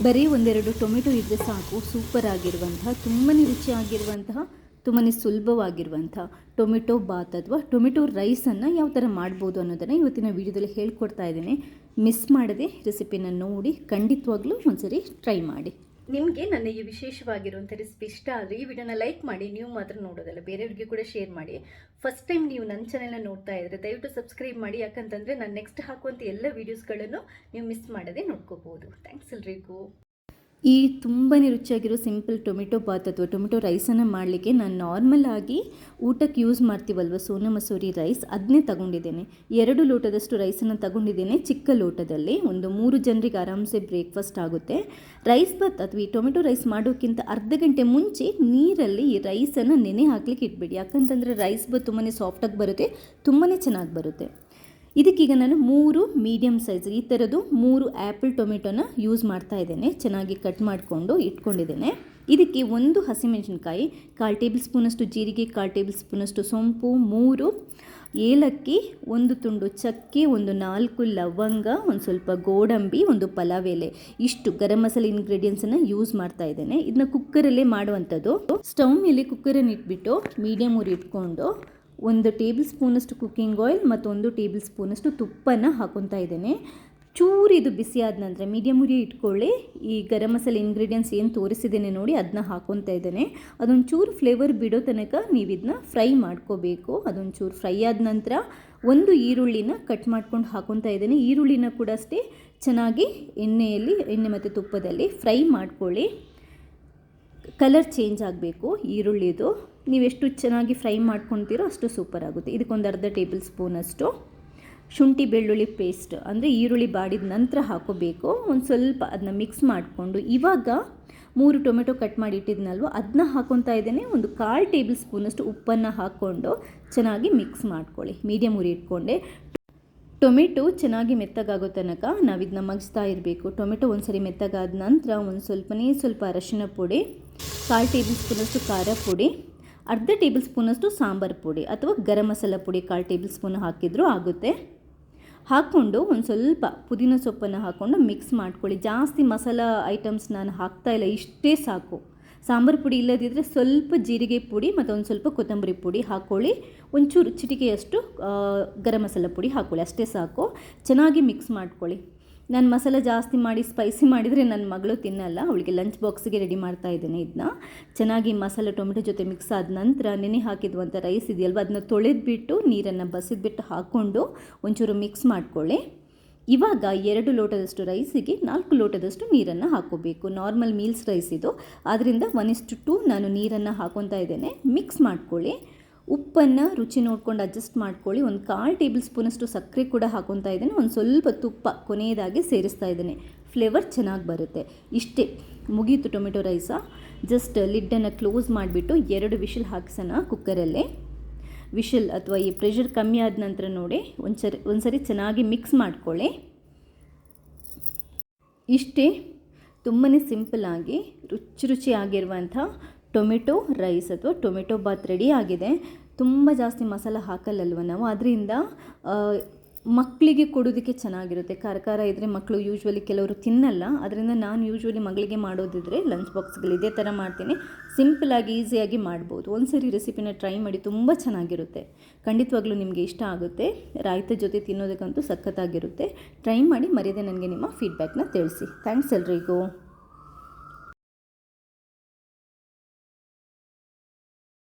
ಬರೀ ಒಂದೆರಡು ಟೊಮೆಟೊ ಇದ್ದರೆ ಸಾಕು, ಸೂಪರ್ ಆಗಿರುವಂತಹ, ತುಂಬಾ ರುಚಿಯಾಗಿರುವಂತಹ, ತುಂಬಾ ಸುಲಭವಾಗಿರುವಂಥ ಟೊಮೆಟೊ ಬಾತ್ ಅಥವಾ ಟೊಮೆಟೊ ರೈಸನ್ನು ಯಾವ ಥರ ಮಾಡ್ಬೋದು ಅನ್ನೋದನ್ನು ಇವತ್ತಿನ ವೀಡಿಯೋದಲ್ಲಿ ಹೇಳ್ಕೊಡ್ತಾ ಇದ್ದೀನಿ. ಮಿಸ್ ಮಾಡದೆ ರೆಸಿಪಿನ ನೋಡಿ ಖಂಡಿತವಾಗ್ಲೂ ಒಂದ್ಸರಿ ಟ್ರೈ ಮಾಡಿ. ನಿಮಗೆ ನನ್ನ ಈ ವಿಶೇಷವಾಗಿರುವಂಥ ರೆಸಿಪಿ ಇಷ್ಟ ಆದರೆ ಈ ವಿಡಿಯೋನ ಲೈಕ್ ಮಾಡಿ. ನೀವು ಮಾತ್ರ ನೋಡೋದಲ್ಲ, ಬೇರೆಯವ್ರಿಗೆ ಕೂಡ ಶೇರ್ ಮಾಡಿ. ಫಸ್ಟ್ ಟೈಮ್ ನೀವು ನನ್ನ ಚಾನೆಲ್ನ ನೋಡ್ತಾ ಇದ್ದರೆ ದಯವಿಟ್ಟು ಸಬ್ಸ್ಕ್ರೈಬ್ ಮಾಡಿ, ಯಾಕಂತಂದರೆ ನಾನು ನೆಕ್ಸ್ಟ್ ಹಾಕುವಂಥ ಎಲ್ಲ ವೀಡಿಯೋಸ್ಗಳನ್ನು ನೀವು ಮಿಸ್ ಮಾಡದೆ ನೋಡ್ಕೋಬೋದು. ಥ್ಯಾಂಕ್ಸ್ ಎಲ್ರಿಗೂ. ಈ ತುಂಬಾ ರುಚಿಯಾಗಿರೋ ಸಿಂಪಲ್ ಟೊಮೆಟೊ ಬಾತ್ ಅಥವಾ ಟೊಮೆಟೊ ರೈಸನ್ನು ಮಾಡಲಿಕ್ಕೆ ನಾನು ನಾರ್ಮಲ್ ಆಗಿ ಊಟಕ್ಕೆ ಯೂಸ್ ಮಾಡ್ತೀವಲ್ವ ಸೋನಾ ಮಸೂರಿ ರೈಸ್, ಅದನ್ನೇ ತಗೊಂಡಿದ್ದೇನೆ. 2 ಲೋಟದಷ್ಟು ರೈಸನ್ನು ತಗೊಂಡಿದ್ದೇನೆ. ಚಿಕ್ಕ ಲೋಟದಲ್ಲಿ ಒಂದು 3 ಜನರಿಗೆ ಆರಾಮ್ಸೆ ಬ್ರೇಕ್ಫಾಸ್ಟ್ ಆಗುತ್ತೆ. ರೈಸ್ ಬಾತ್ ಅಥವಾ ಈ ಟೊಮೆಟೊ ರೈಸ್ ಮಾಡೋಕ್ಕಿಂತ ಅರ್ಧ ಗಂಟೆ ಮುಂಚೆ ನೀರಲ್ಲಿ ಈ ರೈಸನ್ನು ನೆನೆ ಹಾಕ್ಲಿಕ್ಕೆ ಇಟ್ಬಿಡಿ. ಯಾಕಂತಂದರೆ ರೈಸ್ ಬಾತ್ ತುಂಬಾ ಸಾಫ್ಟಾಗಿ ಬರುತ್ತೆ, ತುಂಬಾ ಚೆನ್ನಾಗಿ ಬರುತ್ತೆ. ಇದಕ್ಕೀಗ ನಾನು 3 ಮೀಡಿಯಮ್ ಸೈಜ್ ಈ ಥರದ್ದು 3 ಆ್ಯಪಲ್ ಟೊಮೆಟೊನ ಯೂಸ್ ಮಾಡ್ತಾ ಇದ್ದೇನೆ. ಚೆನ್ನಾಗಿ ಕಟ್ ಮಾಡಿಕೊಂಡು ಇಟ್ಕೊಂಡಿದ್ದೇನೆ. ಇದಕ್ಕೆ 1 ಹಸಿಮೆಣಸಿನ್ಕಾಯಿ, 1/4 ಟೇಬಲ್ ಸ್ಪೂನಷ್ಟು ಜೀರಿಗೆ, 1/4 ಟೇಬಲ್ ಸ್ಪೂನಷ್ಟು ಸೋಂಪು, 3 ಏಲಕ್ಕಿ, 1 ತುಂಡು ಚಕ್ಕೆ, 4 ಲವಂಗ, ಒಂದು ಸ್ವಲ್ಪ ಗೋಡಂಬಿ, 1 ಪಲಾವ್ ಎಲೆ, ಇಷ್ಟು ಗರಂ ಮಸಾಲೆ ಇಂಗ್ರೀಡಿಯೆಂಟ್ಸನ್ನು ಯೂಸ್ ಮಾಡ್ತಾ ಇದ್ದೇನೆ. ಇದನ್ನ ಕುಕ್ಕರಲ್ಲೇ ಮಾಡುವಂಥದ್ದು. ಸ್ಟವ್ ಮೇಲೆ ಕುಕ್ಕರನ್ನು ಇಟ್ಬಿಟ್ಟು ಮೀಡಿಯಮ್ ಉರಿ ಇಟ್ಕೊಂಡು 1 ಟೇಬಲ್ ಸ್ಪೂನಷ್ಟು ಕುಕ್ಕಿಂಗ್ ಆಯಿಲ್ ಮತ್ತು 1 ಟೇಬಲ್ ಸ್ಪೂನಷ್ಟು ತುಪ್ಪನ ಹಾಕೊತಾ ಇದ್ದೇನೆ. ಚೂರು ಇದು ಬಿಸಿ ಆದ ನಂತರ ಮೀಡಿಯಮ್ ಉರಿ ಇಟ್ಕೊಳ್ಳಿ. ಈ ಗರಂ ಮಸಾಲೆ ಇಂಗ್ರೀಡಿಯೆಂಟ್ಸ್ ಏನು ತೋರಿಸಿದ್ದೇನೆ ನೋಡಿ, ಅದನ್ನ ಹಾಕೊತಾ ಇದ್ದೇನೆ. ಅದೊಂದು ಚೂರು ಫ್ಲೇವರ್ ಬಿಡೋ ತನಕ ನೀವು ಇದನ್ನ ಫ್ರೈ ಮಾಡ್ಕೋಬೇಕು. ಅದೊಂದು ಚೂರು ಫ್ರೈ ಆದ ನಂತರ 1 ಈರುಳ್ಳಿನ ಕಟ್ ಮಾಡ್ಕೊಂಡು ಹಾಕೊತಾ ಇದ್ದೇನೆ. ಈರುಳ್ಳಿನ ಕೂಡ ಅಷ್ಟೇ ಚೆನ್ನಾಗಿ ಎಣ್ಣೆ ಮತ್ತು ತುಪ್ಪದಲ್ಲಿ ಫ್ರೈ ಮಾಡ್ಕೊಳ್ಳಿ. ಕಲರ್ ಚೇಂಜ್ ಆಗಬೇಕು ಈರುಳ್ಳಿದು. ನೀವೆಷ್ಟು ಚೆನ್ನಾಗಿ ಫ್ರೈ ಮಾಡ್ಕೊತೀರೋ ಅಷ್ಟು ಸೂಪರ್ ಆಗುತ್ತೆ. ಇದಕ್ಕೊಂದು ಅರ್ಧ ಟೇಬಲ್ ಸ್ಪೂನಷ್ಟು ಶುಂಠಿ ಬೆಳ್ಳುಳ್ಳಿ ಪೇಸ್ಟ್, ಅಂದರೆ ಈರುಳ್ಳಿ ಬಾಡಿದ ನಂತರ ಹಾಕೋಬೇಕು. ಒಂದು ಸ್ವಲ್ಪ ಅದನ್ನ ಮಿಕ್ಸ್ ಮಾಡಿಕೊಂಡು ಇವಾಗ 3 ಟೊಮೆಟೊ ಕಟ್ ಮಾಡಿ ಇಟ್ಟಿದ್ನಲ್ವ ಅದನ್ನ ಹಾಕೊತಾ ಇದ್ದೇನೆ. 1/4 ಟೇಬಲ್ ಸ್ಪೂನಷ್ಟು ಉಪ್ಪನ್ನು ಹಾಕ್ಕೊಂಡು ಚೆನ್ನಾಗಿ ಮಿಕ್ಸ್ ಮಾಡ್ಕೊಳ್ಳಿ. ಮೀಡಿಯಮ್ ಉರಿ ಇಟ್ಕೊಂಡೆ. ಟೊಮೆಟೊ ಚೆನ್ನಾಗಿ ಮೆತ್ತಗಾಗೋ ತನಕ ನಾವು ಇದನ್ನ ಮಗ್ಸ್ತಾ ಇರಬೇಕು. ಟೊಮೆಟೊ ಒಂದ್ಸರಿ ಮೆತ್ತಗಾದ ನಂತರ ಸ್ವಲ್ಪ ಅರಶಿನ ಪುಡಿ, 1/4 ಟೇಬಲ್ ಸ್ಪೂನಷ್ಟು ಖಾರ ಪುಡಿ, ಅರ್ಧ ಟೇಬಲ್ ಸ್ಪೂನಷ್ಟು ಸಾಂಬಾರು ಪುಡಿ ಅಥವಾ ಗರಂ ಮಸಾಲ ಪುಡಿ 1/4 ಟೇಬಲ್ ಸ್ಪೂನ್ ಹಾಕಿದರೂ ಆಗುತ್ತೆ. ಹಾಕ್ಕೊಂಡು ಒಂದು ಸ್ವಲ್ಪ ಪುದೀನ ಸೊಪ್ಪನ್ನು ಹಾಕ್ಕೊಂಡು ಮಿಕ್ಸ್ ಮಾಡ್ಕೊಳ್ಳಿ. ಜಾಸ್ತಿ ಮಸಾಲ ಐಟಮ್ಸ್ ನಾನು ಹಾಕ್ತಾಯಿಲ್ಲ, ಇಷ್ಟೇ ಸಾಕು. ಸಾಂಬಾರು ಪುಡಿ ಇಲ್ಲದಿದ್ದರೆ ಸ್ವಲ್ಪ ಜೀರಿಗೆ ಪುಡಿ ಮತ್ತು ಒಂದು ಸ್ವಲ್ಪ ಕೊತ್ತಂಬರಿ ಪುಡಿ ಹಾಕ್ಕೊಳ್ಳಿ. ಒಂಚೂರು ಚಿಟಿಕೆಯಷ್ಟು ಗರಂ ಮಸಾಲ ಪುಡಿ ಹಾಕ್ಕೊಳ್ಳಿ, ಅಷ್ಟೇ ಸಾಕು. ಚೆನ್ನಾಗಿ ಮಿಕ್ಸ್ ಮಾಡ್ಕೊಳ್ಳಿ. ನಾನು ಮಸಾಲ ಜಾಸ್ತಿ ಮಾಡಿ ಸ್ಪೈಸಿ ಮಾಡಿದರೆ ನನ್ನ ಮಗಳು ತಿನ್ನಲ್ಲ, ಅವಳಿಗೆ ಲಂಚ್ ಬಾಕ್ಸಿಗೆ ರೆಡಿ ಮಾಡ್ತಾ ಇದ್ದೇನೆ. ಇದನ್ನ ಚೆನ್ನಾಗಿ ಮಸಾಲೆ ಟೊಮೆಟೊ ಜೊತೆ ಮಿಕ್ಸ್ ಆದ ನಂತರ ನೆನೆ ಹಾಕಿದ್ವಂಥ ರೈಸ್ ಇದೆಯಲ್ವ ಅದನ್ನ ತೊಳೆದ್ಬಿಟ್ಟು ನೀರನ್ನು ಬಸಿದ್ಬಿಟ್ಟು ಹಾಕ್ಕೊಂಡು ಒಂಚೂರು ಮಿಕ್ಸ್ ಮಾಡ್ಕೊಳ್ಳಿ. ಇವಾಗ 2 ಲೋಟದಷ್ಟು ರೈಸಿಗೆ 4 ಲೋಟದಷ್ಟು ನೀರನ್ನು ಹಾಕೋಬೇಕು. ನಾರ್ಮಲ್ ಮೀಲ್ಸ್ ರೈಸ್ ಇದು, ಆದ್ದರಿಂದ 1:2 ನಾನು ನೀರನ್ನು ಹಾಕೊತಾ ಇದ್ದೇನೆ. ಮಿಕ್ಸ್ ಮಾಡ್ಕೊಳ್ಳಿ. ಉಪ್ಪನ್ನು ರುಚಿ ನೋಡ್ಕೊಂಡು ಅಡ್ಜಸ್ಟ್ ಮಾಡ್ಕೊಳ್ಳಿ. 1/4 ಟೇಬಲ್ ಸ್ಪೂನಷ್ಟು ಸಕ್ಕರೆ ಕೂಡ ಹಾಕೊತಾ ಇದ್ದೇನೆ. ಒಂದು ಸ್ವಲ್ಪ ತುಪ್ಪ ಕೊನೆಯದಾಗಿ ಸೇರಿಸ್ತಾ ಇದ್ದೇನೆ, ಫ್ಲೇವರ್ ಚೆನ್ನಾಗಿ ಬರುತ್ತೆ. ಇಷ್ಟೇ, ಮುಗೀತು ಟೊಮೆಟೊ ರೈಸ. ಜಸ್ಟ್ ಲಿಡ್ಡನ್ನು ಕ್ಲೋಸ್ ಮಾಡಿಬಿಟ್ಟು 2 ವಿಷಲ್ ಹಾಕಿಸೋಣ ಕುಕ್ಕರಲ್ಲೇ. ವಿಷಲ್ ಅಥವಾ ಈ ಪ್ರೆಷರ್ ಕಮ್ಮಿ ಆದ ನಂತರ ನೋಡಿ ಒಂದ್ಸರಿ ಚೆನ್ನಾಗಿ ಮಿಕ್ಸ್ ಮಾಡ್ಕೊಳ್ಳಿ. ಇಷ್ಟೇ, ತುಂಬಾ ಸಿಂಪಲ್ಲಾಗಿ ರುಚಿಯಾಗಿರುವಂಥ ಟೊಮೆಟೊ ರೈಸ್ ಅಥವಾ ಟೊಮೆಟೊ ಬಾತ್ ರೆಡಿ ಆಗಿದೆ. ತುಂಬ ಜಾಸ್ತಿ ಮಸಾಲ ಹಾಕಲ್ಲಲ್ವ ನಾವು, ಅದರಿಂದ ಮಕ್ಕಳಿಗೆ ಕೊಡೋದಕ್ಕೆ ಚೆನ್ನಾಗಿರುತ್ತೆ. ಖಾರ ಇದ್ದರೆ ಮಕ್ಕಳು ಯೂಶ್ವಲಿ ಕೆಲವರು ತಿನ್ನಲ್ಲ, ಅದರಿಂದ ನಾನು ಯೂಶ್ವಲಿ ಮಗಳಿಗೆ ಮಾಡೋದಿದ್ರೆ ಲಂಚ್ ಬಾಕ್ಸ್ಗಳು ಇದೇ ಥರ ಮಾಡ್ತೀನಿ. ಸಿಂಪಲಾಗಿ ಈಸಿಯಾಗಿ ಮಾಡ್ಬೋದು. ಒಂದ್ಸರಿ ರೆಸಿಪಿನ ಟ್ರೈ ಮಾಡಿ, ತುಂಬ ಚೆನ್ನಾಗಿರುತ್ತೆ. ಖಂಡಿತವಾಗ್ಲೂ ನಿಮಗೆ ಇಷ್ಟ ಆಗುತ್ತೆ. ರಾಯ್ತ ಜೊತೆ ತಿನ್ನೋದಕ್ಕಂತೂ ಸಖತ್ತಾಗಿರುತ್ತೆ. ಟ್ರೈ ಮಾಡಿ, ಮರೆಯದೆ ನನಗೆ ನಿಮ್ಮ ಫೀಡ್ಬ್ಯಾಕ್ನ ತಿಳಿಸಿ. ಥ್ಯಾಂಕ್ಸ್ ಎಲ್ರಿಗೂ.